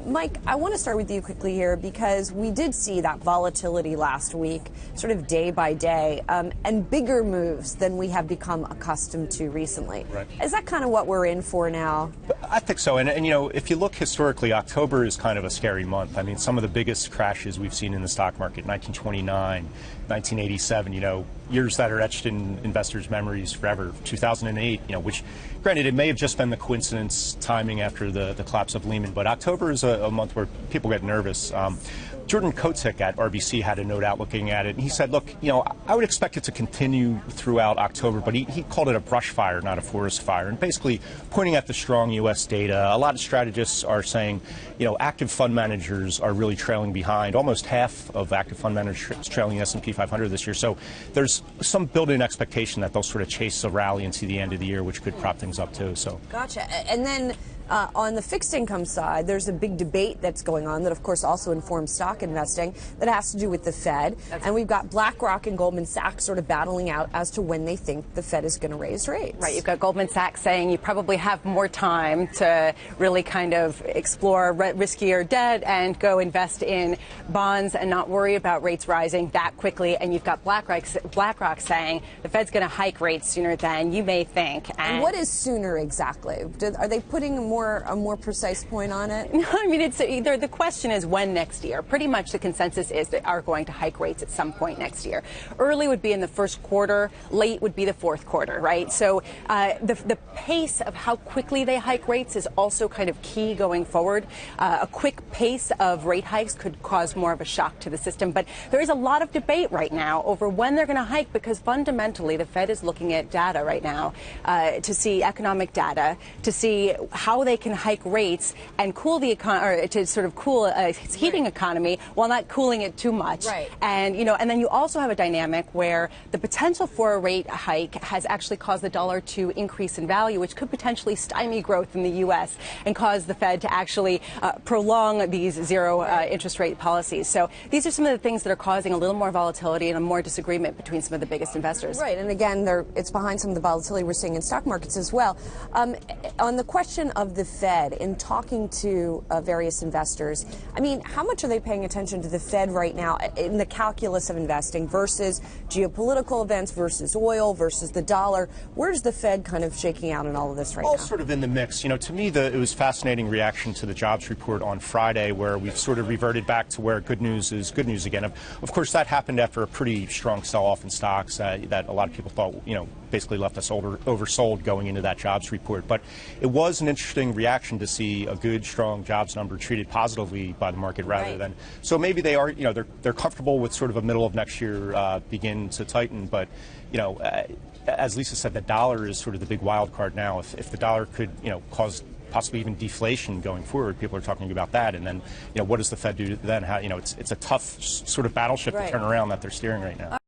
Mike, I want to start with you quickly here because we did see that volatility last week, sort of day by day, and bigger moves than we have become accustomed to recently. Right. Is that kind of what we're in for now? I think so. And you know, if you look historically, October is kind of a scary month. I mean, some of the biggest crashes we've seen in the stock market, 1929, 1987, you know, years that are etched in investors' memories forever. 2008, you know, which, granted, it may have just been the coincidence timing after the collapse of Lehman, but October is a month where people get nervous. Jordan Kotick at RBC had a note out looking at it, and he said, look, you know, I would expect it to continue throughout October, but he called it a brush fire, not a forest fire, and basically pointing at the strong U.S. data. A lot of strategists are saying, you know, active fund managers are really trailing behind. Almost half of active fund managers trailing the S&P 500 this year. So there's some built-in expectation that they'll sort of chase a rally into the end of the year, which could prop things up too. So Gotcha. And then on the fixed income side, there's a big debate that's going on that, of course, also informs stock investing that has to do with the Fed. And we've got BlackRock and Goldman Sachs sort of battling out as to when they think the Fed is going to raise rates. Right. You've got Goldman Sachs saying you probably have more time to really kind of explore riskier debt and go invest in bonds and not worry about rates rising that quickly. And you've got BlackRock saying the Fed's going to hike rates sooner than you may think. And what is sooner exactly? Are they putting a more precise point on it? No, I mean, it's either the question is when next year. Pretty much the consensus is they are going to hike rates at some point next year. Early would be in the first quarter, late would be the fourth quarter, right? So the pace of how quickly they hike rates is also kind of key going forward. A quick pace of rate hikes could cause more of a shock to the system. But there is a lot of debate right now over when they're going to hike because fundamentally the Fed is looking at data right now to see economic data, to see how they can hike rates and cool the economy, or to sort of cool its heating economy while not cooling it too much. Right. And, you know, and then you also have a dynamic where the potential for a rate hike has actually caused the dollar to increase in value, which could potentially stymie growth in the U.S. and cause the Fed to actually prolong these zero interest rate policies. So these are some of the things that are causing a little more volatility and a more disagreement between some of the biggest investors. Right. And again, it's behind some of the volatility we're seeing in stock markets as well. On the question of the Fed, in talking to various investors, I mean, how much are they paying attention to the Fed right now in the calculus of investing versus geopolitical events versus oil versus the dollar? Where's the Fed kind of shaking out in all of this right now? All sort of in the mix. You know, to me, it was fascinating reaction to the jobs report on Friday where we've sort of reverted back to where good news is good news again. Of course, that happened after a pretty strong sell-off in stocks that a lot of people thought, you know, basically left us oversold going into that jobs report. But it was an interesting reaction to see a good, strong jobs number treated positively by the market rather than. So maybe they are, you know, they're comfortable with sort of a middle of next year begin to tighten. But, you know, as Lisa said, the dollar is sort of the big wild card now. If the dollar could, you know, cause possibly even deflation going forward, people are talking about that. And then, you know, what does the Fed do then? How, you know, it's a tough sort of battleship to turn around that they're steering right now.